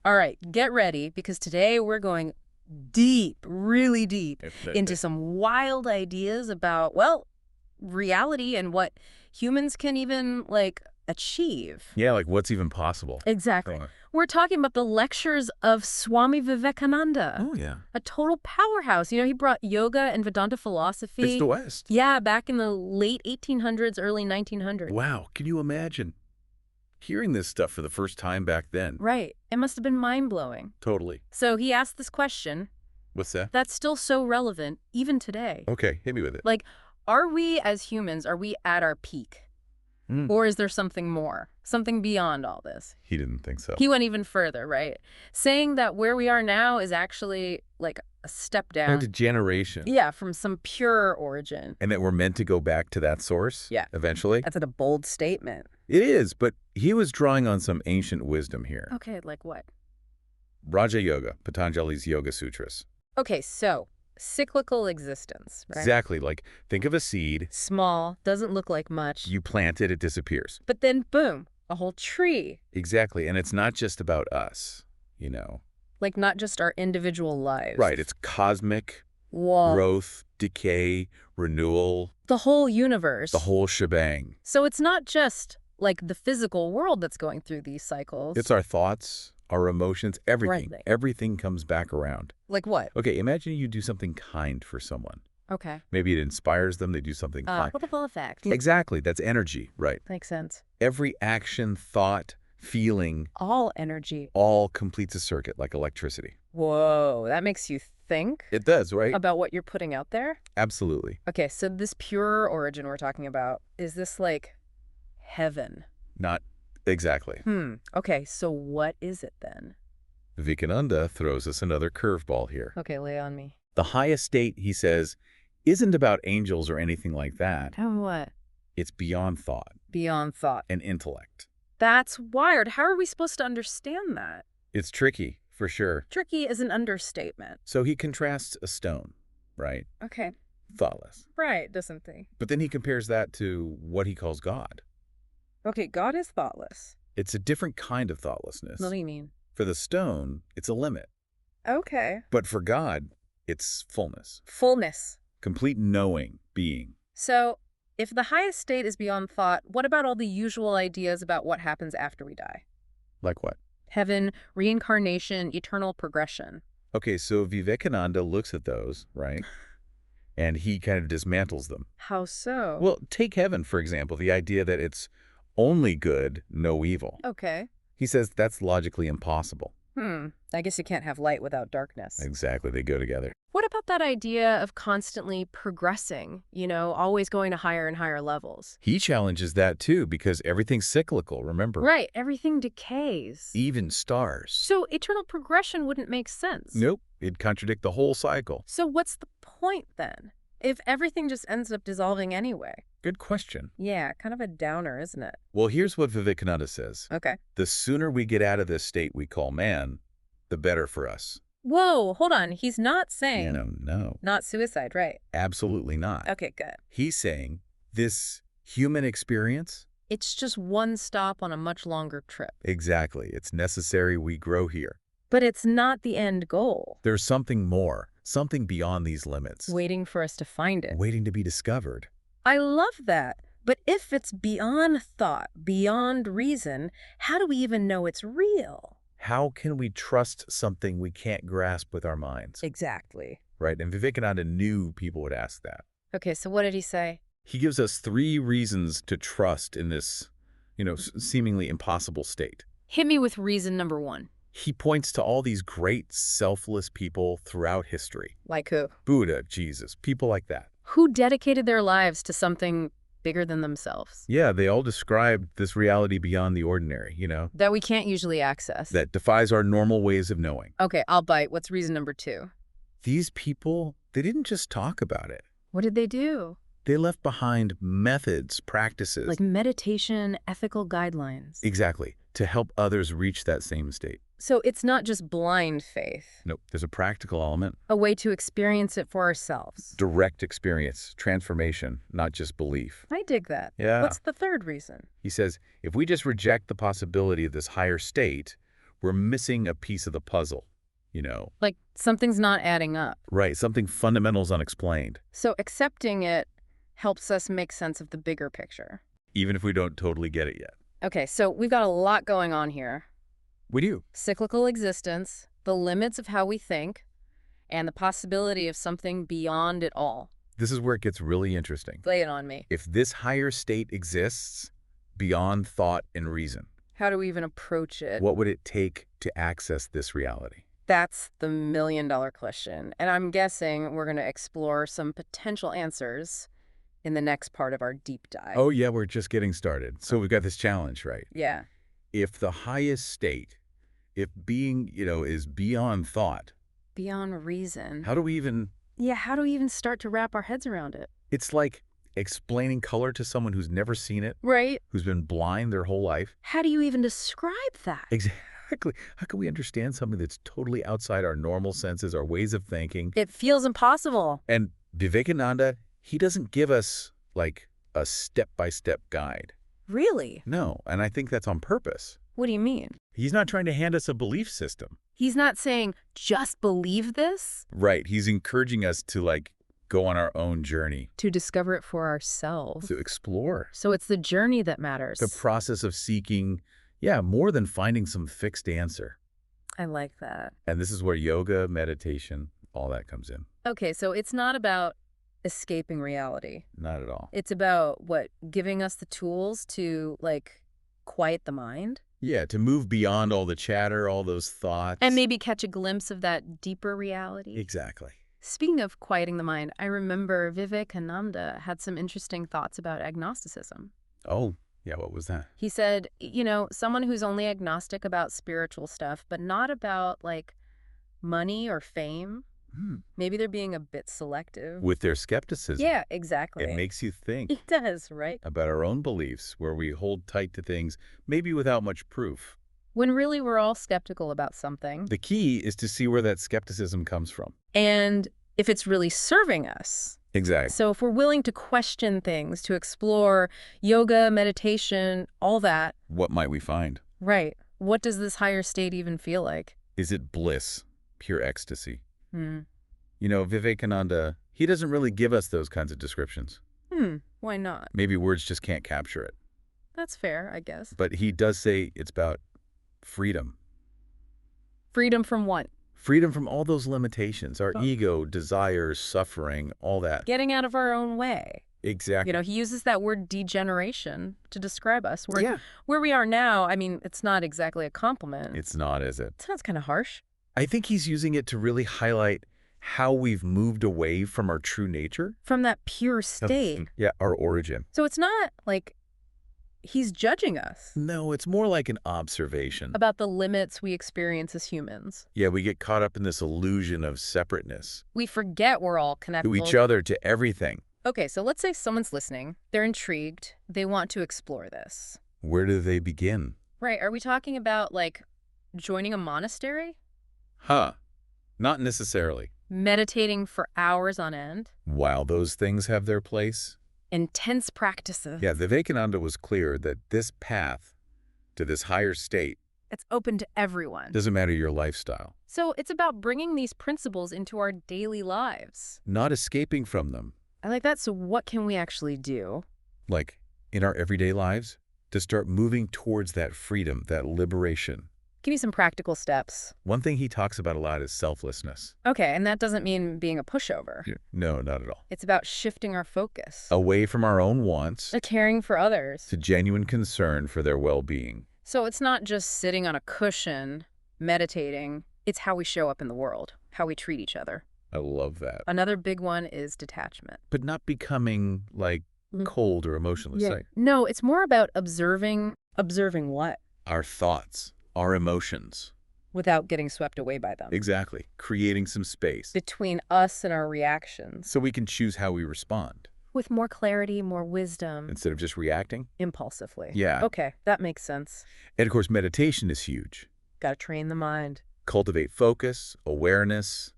All right, get ready, because today we're going deep, really deep, into some wild ideas about, well, reality and what humans can even, like, achieve. Yeah, like what's even possible? Exactly. Go on. We're talking about the lectures of Swami Vivekananda. Oh, yeah. A total powerhouse. You know, he brought yoga and Vedanta It's philosophy. the West. Yeah, back in the late 1800s, early 1900s. Wow, can you imagine hearing this stuff for the first time back then? Right. It must have been mind-blowing. Totally. So he asked this question What's that? that's still so relevant, even today. Okay, hit me with it. Like, are we as humans, are we at our peak? Mm. Or is there something more? Something beyond all this? He didn't think so. He went even further, right? Saying that where we are now is actually like a step Kind down. of degeneration. Yeah, from some pure origin. And that we're meant to go back to that source? Yeah. Eventually? That's a bold statement. It is, but he was drawing on some ancient wisdom here. Okay, like what? Raja Yoga, Patanjali's Yoga Sutras. Okay, so cyclical existence, right? Exactly, like think of a seed, Small, doesn't look like much. you plant it, it disappears. But then, boom, a whole tree. Exactly, and it's not just about us, you know. Like not just our individual lives. Right, it's cosmic, Whoa. growth, decay, renewal, The whole universe. the whole shebang. So it's not just like the physical world that's going through these cycles. It's our thoughts, our emotions, everything. Right. Everything comes back around. Like what? Okay, imagine you do something kind for someone. Okay. Maybe it inspires them, they do something kind. Ripple effect. Exactly, that's energy, right? Makes sense. Every action, thought, feeling, All energy. all completes a circuit like electricity. Whoa, that makes you think It does, right? about what you're putting out there? Absolutely. Okay, so this pure origin we're talking about, is this like heaven? Not exactly. Okay, so what is it then? Vivekananda throws us another curveball here. Okay, lay on me. The highest state, he says, isn't about angels or anything like that. Tell me what? It's beyond thought Beyond thought. and intellect. That's wired. How are we supposed to understand that? It's tricky, for sure. Tricky is an understatement. So he contrasts a stone, right? Okay. Thoughtless. Right, doesn't he? But then he compares that to what he calls God. Okay, God is thoughtless. It's a different kind of thoughtlessness. What do you mean? For the stone, it's a limit. Okay. But for God, it's fullness. Fullness. Complete knowing, being. So, if the highest state is beyond thought, what about all the usual ideas about what happens after we die? Like what? Heaven, reincarnation, eternal progression. Okay, so Vivekananda looks at those, right? And he kind of dismantles them. How so? Well, take heaven, for example, the idea that it's only good, no evil. Okay. He says that's logically impossible. I guess you can't have light without darkness. Exactly, they go together. What about that idea of constantly progressing, you know, always going to higher and higher levels? He challenges that too, because everything's cyclical, remember? Right, everything decays. Even stars. So eternal progression wouldn't make sense. Nope, it'd contradict the whole cycle. So what's the point then? If everything just ends up dissolving anyway? Good question. Yeah, kind of a downer, isn't it? Well, here's what Vivekananda says. Okay. The sooner we get out of this state we call man, the better for us. Whoa, hold on. He's not saying... No. Not suicide, right? Absolutely not. Okay, good. He's saying this human experience? It's just one stop on a much longer trip. Exactly. It's necessary we grow here. But it's not the end goal. There's something more, something beyond these limits. Waiting for us to find it. Waiting to be discovered. I love that. But if it's beyond thought, beyond reason, how do we even know it's real? How can we trust something we can't grasp with our minds? Exactly. Right? And Vivekananda knew people would ask that. Okay, so what did he say? He gives us 3 reasons to trust in this, seemingly impossible state. Hit me with reason number 1. He points to all these great selfless people throughout history. Like who? Buddha, Jesus, people like that. Who dedicated their lives to something bigger than themselves? Yeah, they all described this reality beyond the ordinary, That we can't usually access. that defies our normal ways of knowing. Okay, I'll bite. What's reason number 2? These people, they didn't just talk about it. What did they do? They left behind methods, practices. Like meditation, ethical guidelines. Exactly, to help others reach that same state. So it's not just blind faith. Nope, there's a practical element. A way to experience it for ourselves. Direct experience, transformation, not just belief. I dig that. Yeah. What's the third reason? He says, if we just reject the possibility of this higher state, We're missing a piece of the puzzle, you know. Like something's not adding up. Right, something fundamental is unexplained. So accepting it helps us make sense of the bigger picture. Even if we don't totally get it yet. Okay, so we've got a lot going on here. We do. Cyclical existence, the limits of how we think, and the possibility of something beyond it all. This is where it gets really interesting. Lay it on me. If this higher state exists beyond thought and reason, How do we even approach it? what would it take to access this reality? That's the million-dollar question. And I'm guessing we're going to explore some potential answers in the next part of our deep dive. Oh, yeah, we're just getting started. So we've got this challenge, right? Yeah. If the highest state, if being, is beyond thought, Beyond reason. how do we even... Yeah, how do we even start to wrap our heads around it? It's like explaining color to someone who's never seen it, Right. who's been blind their whole life. How do you even describe that? Exactly. How can we understand something that's totally outside our normal senses, our ways of thinking? It feels impossible. And Vivekananda, he doesn't give us, like, a step-by-step guide. Really? No, and I think that's on purpose. What do you mean? He's not trying to hand us a belief system. He's not saying, just believe this? Right. He's encouraging us to, like, go on our own journey. To discover it for ourselves. To explore. So it's the journey that matters. The process of seeking, more than finding some fixed answer. I like that. And this is where yoga, meditation, all that comes in. Okay, so it's not about escaping reality. Not at all. It's about, giving us the tools to, quiet the mind? Yeah, to move beyond all the chatter, all those thoughts. And maybe catch a glimpse of that deeper reality? Exactly. Speaking of quieting the mind, I remember Vivekananda had some interesting thoughts about agnosticism. Oh, yeah, what was that? He said, someone who's only agnostic about spiritual stuff, but not about, money or fame. Maybe they're being a bit selective. With their skepticism. Yeah, exactly. It makes you think. It does, right? About our own beliefs, where we hold tight to things, maybe without much proof. When really we're all skeptical about something. The key is to see where that skepticism comes from. And if it's really serving us. Exactly. So if we're willing to question things, to explore yoga, meditation, all that. What might we find? Right. What does this higher state even feel like? Is it bliss? Pure ecstasy? Vivekananda, he doesn't really give us those kinds of descriptions. Why not? Maybe words just can't capture it. That's fair, I guess. But he does say it's about freedom. Freedom from what? Freedom from all those limitations, our ego, desires, suffering, all that. Getting out of our own way. Exactly. He uses that word degeneration to describe us. Where we are now, it's not exactly a compliment. It's not, is it? It sounds kind of harsh. I think he's using it to really highlight how we've moved away from our true nature. From that pure state. Yeah, our origin. So it's not like he's judging us. No, it's more like an observation. About the limits we experience as humans. Yeah, we get caught up in this illusion of separateness. We forget we're all connected. To each other, to everything. Okay, so let's say someone's listening. They're intrigued. They want to explore this. Where do they begin? Right. Are we talking about, joining a monastery? Not necessarily. Meditating for hours on end? While those things have their place? Intense practices. Yeah, Vivekananda was clear that this path to this higher state, it's open to everyone. Doesn't matter your lifestyle. So it's about bringing these principles into our daily lives. Not escaping from them. I like that. So what can we actually do? Like, in our everyday lives, to start moving towards that freedom, that liberation. Give me some practical steps. One thing he talks about a lot is selflessness. Okay, and that doesn't mean being a pushover. No, not at all. It's about shifting our focus. Away from our own wants. To caring for others. To genuine concern for their well-being. So it's not just sitting on a cushion, meditating. It's how we show up in the world, how we treat each other. I love that. Another big one is detachment. But not becoming, cold or emotionless. Yeah. No, it's more about observing. Observing what? Our thoughts. Our emotions. Without getting swept away by them. Exactly. Creating some space. Between us and our reactions. So we can choose how we respond. With more clarity, more wisdom. Instead of just reacting? Impulsively. Yeah. Okay, that makes sense. And of course, meditation is huge. Gotta train the mind. Cultivate focus, awareness.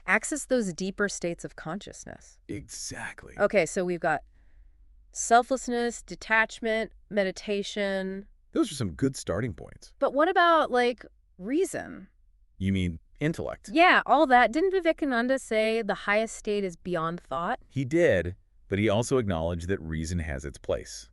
Access those deeper states of consciousness. Exactly. Okay, so we've got selflessness, detachment, meditation. Those are some good starting points. But what about, Reason. You mean intellect? Yeah, all that. Didn't Vivekananda say the highest state is beyond thought? He did, but he also acknowledged that reason has its place.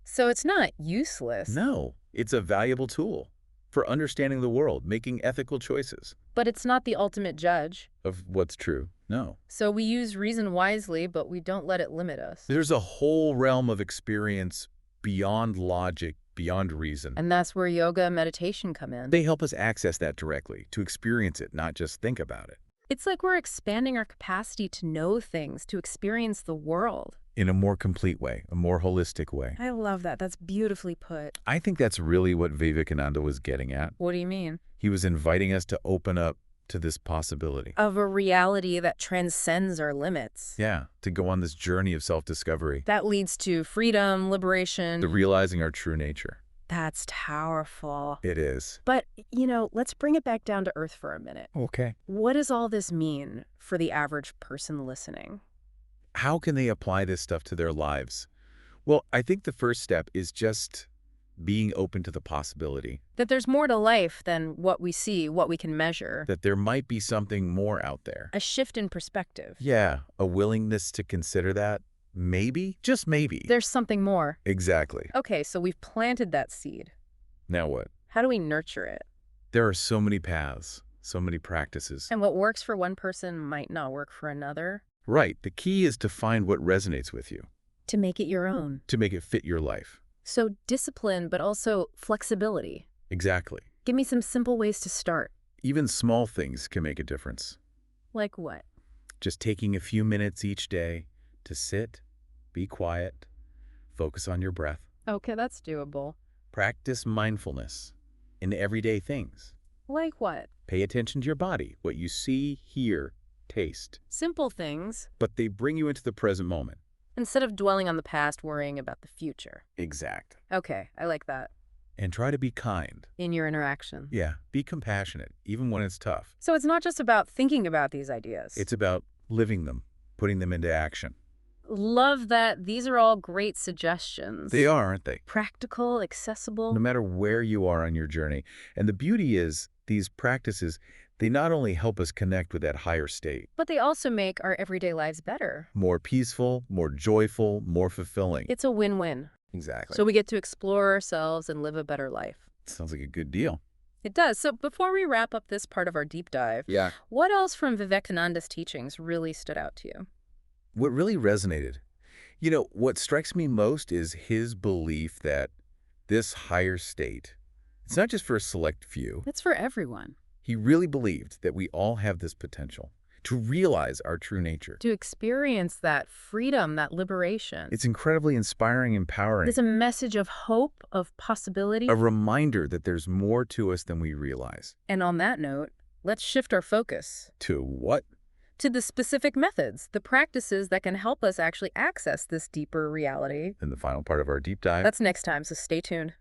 So it's not useless. No, it's a valuable tool for understanding the world, making ethical choices. But it's not the ultimate judge. Of what's true? No. So we use reason wisely, but we don't let it limit us. There's a whole realm of experience beyond logic, beyond reason. And that's where yoga and meditation come in. They help us access that directly, to experience it, not just think about it. It's like we're expanding our capacity to know things, to experience the world. In a more complete way, a more holistic way. I love that. That's beautifully put. I think that's really what Vivekananda was getting at. What do you mean? He was inviting us to open up to this possibility. Of a reality that transcends our limits. Yeah, to go on this journey of self-discovery. That leads to freedom, liberation. To realizing our true nature. That's powerful. It is. But, let's bring it back down to earth for a minute. Okay. What does all this mean for the average person listening? How can they apply this stuff to their lives? Well, I think the first step is just being open to the possibility. That there's more to life than what we see, what we can measure. That there might be something more out there. A shift in perspective. Yeah, a willingness to consider that. Maybe, just maybe. There's something more. Exactly. Okay, so we've planted that seed. Now what? How do we nurture it? There are so many paths, so many practices. And what works for one person might not work for another. Right. The key is to find what resonates with you. To make it your own. To make it fit your life. So discipline, but also flexibility. Exactly. Give me some simple ways to start. Even small things can make a difference. Like what? Just taking a few minutes each day to sit, be quiet, focus on your breath. Okay, that's doable. Practice mindfulness in everyday things. Like what? Pay attention to your body, what you see, hear, taste. Simple things. But they bring you into the present moment. Instead of dwelling on the past, worrying about the future. Exact. Okay, I like that. And try to be kind. In your interaction. Yeah, be compassionate, even when it's tough. So it's not just about thinking about these ideas. It's about living them, putting them into action. Love that. These are all great suggestions. They are, aren't they? Practical, accessible. No matter where you are on your journey. And the beauty is, these practices, they not only help us connect with that higher state, but they also make our everyday lives better. More peaceful, more joyful, more fulfilling. It's a win-win. Exactly. So we get to explore ourselves and live a better life. Sounds like a good deal. It does. So before we wrap up this part of our deep dive, what else from Vivekananda's teachings really stood out to you? What really resonated? What strikes me most is his belief that this higher state, it's not just for a select few. It's for everyone. He really believed that we all have this potential to realize our true nature. To experience that freedom, that liberation. It's incredibly inspiring, empowering. It's a message of hope, of possibility. A reminder that there's more to us than we realize. And on that note, let's shift our focus. To what? To the specific methods, the practices that can help us actually access this deeper reality. In the final part of our deep dive. That's next time, so stay tuned.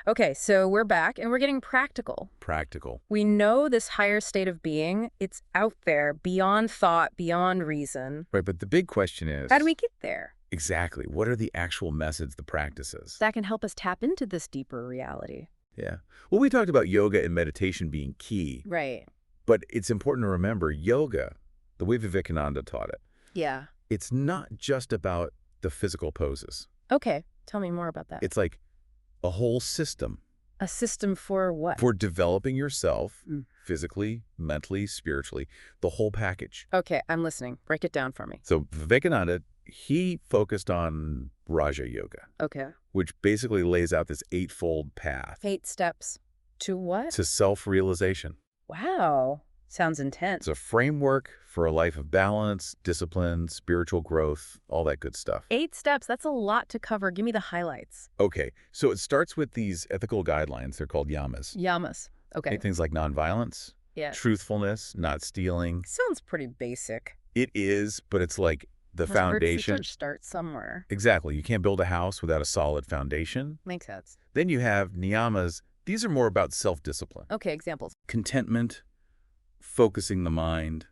Okay, so we're back and we're getting practical. Practical. We know this higher state of being, it's out there, beyond thought, beyond reason. Right, but the big question is, how do we get there? Exactly. What are the actual methods, the practices? That can help us tap into this deeper reality. Yeah. Well, we talked about yoga and meditation being key. Right. But it's important to remember yoga, the way Vivekananda taught it. Yeah. It's not just about the physical poses. Okay, tell me more about that. It's like a whole system. A system for what? For developing yourself physically, mentally, spiritually, the whole package. Okay, I'm listening. Break it down for me. So Vivekananda, he focused on Raja Yoga. Okay. Which basically lays out this eightfold path. 8 steps. To what? To self-realization. Wow. Sounds intense. It's a framework for a life of balance, discipline, spiritual growth, all that good stuff. 8 steps, that's a lot to cover. Give me the highlights. Okay, so it starts with these ethical guidelines. They're called yamas. Yamas. Okay. Things like nonviolence, truthfulness, not stealing. Sounds pretty basic. It is, but it's like the foundation. Start somewhere. Exactly. You can't build a house without a solid foundation. Makes sense. Then you have niyamas. These are more about self-discipline. Okay, examples. Contentment, focusing the mind,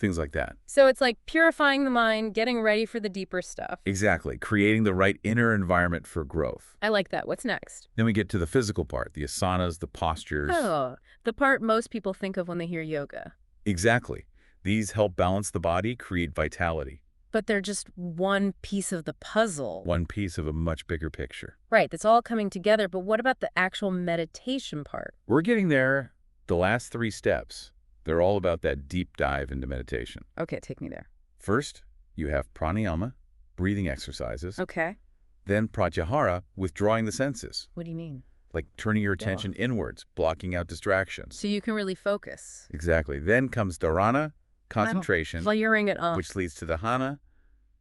things like that. So it's like purifying the mind, getting ready for the deeper stuff. Exactly, creating the right inner environment for growth. I like that. What's next? Then we get to the physical part, the asanas, the postures. Oh, the part most people think of when they hear yoga. Exactly. These help balance the body, create vitality. But they're just one piece of the puzzle. One piece of a much bigger picture. Right, that's all coming together, but what about the actual meditation part? We're getting there. The last 3 steps, they're all about that deep dive into meditation. Okay, take me there. First, you have pranayama, breathing exercises. Okay. Then pratyahara, withdrawing the senses, What do you mean? like turning your attention inwards, blocking out distractions. So you can really focus. Exactly. Then comes dharana, concentration, Layering it up. which leads to dhyana,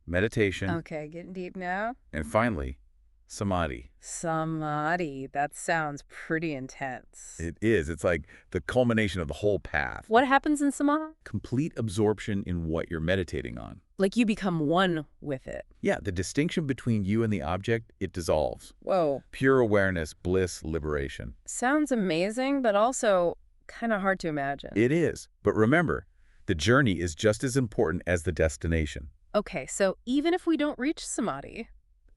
meditation, Okay, getting deep now. and finally, samadhi. Samadhi. That sounds pretty intense. It is. It's like the culmination of the whole path. What happens in samadhi? Complete absorption in what you're meditating on. Like you become one with it. Yeah, the distinction between you and the object, it dissolves. Whoa. Pure awareness, bliss, liberation. Sounds amazing, but also kind of hard to imagine. It is. But remember, the journey is just as important as the destination. Okay, so even if we don't reach samadhi,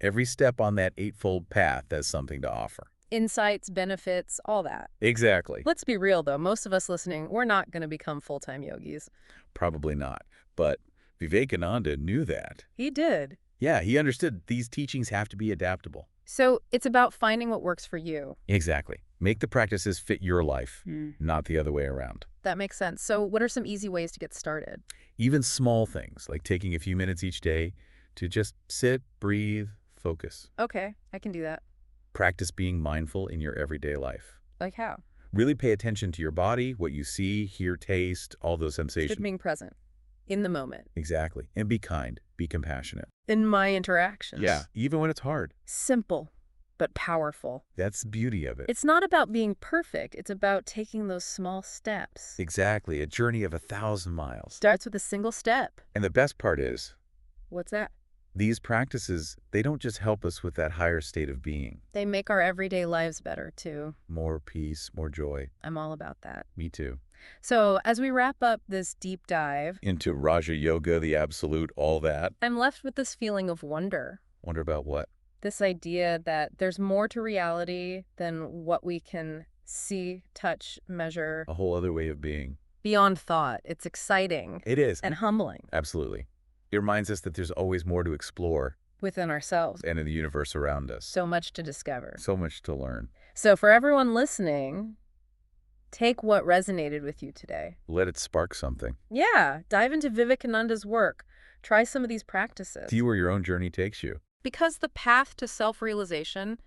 Every step on that eightfold path has something to offer. insights, benefits, all that. Exactly. Let's be real, though. Most of us listening, we're not going to become full-time yogis. Probably not. But Vivekananda knew that. He did. Yeah, he understood these teachings have to be adaptable. So it's about finding what works for you. Exactly. Make the practices fit your life, not the other way around. That makes sense. So what are some easy ways to get started? Even small things, like taking a few minutes each day to just sit, breathe, focus. Okay, I can do that. Practice being mindful in your everyday life. Like how? Really pay attention to your body, what you see, hear, taste, all those sensations. Just being present. In the moment. Exactly. And be kind. Be compassionate. In my interactions. Yeah, even when it's hard. Simple, but powerful. That's the beauty of it. It's not about being perfect. It's about taking those small steps. Exactly. A journey of 1,000 miles. Starts with a single step. And the best part is, What's that? these practices, they don't just help us with that higher state of being. They make our everyday lives better, too. More peace, more joy. I'm all about that. Me too. So as we wrap up this deep dive, Into Raja Yoga, the absolute, all that. I'm left with this feeling of wonder. Wonder about what? This idea that there's more to reality than what we can see, touch, measure. A whole other way of being. Beyond thought. It's exciting. It is. And humbling. Absolutely. It reminds us that there's always more to explore. Within ourselves. And in the universe around us. So much to discover. So much to learn. So for everyone listening, take what resonated with you today. Let it spark something. Yeah, dive into Vivekananda's work. Try some of these practices. See where your own journey takes you. Because the path to self-realization,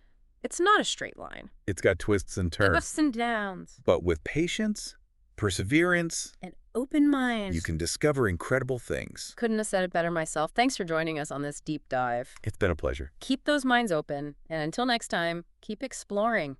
it's not a straight line. It's got twists and turns. Ups and downs. But with patience, perseverance, An open mind. you can discover incredible things. Couldn't have said it better myself. Thanks for joining us on this deep dive. It's been a pleasure. Keep those minds open, and until next time, keep exploring.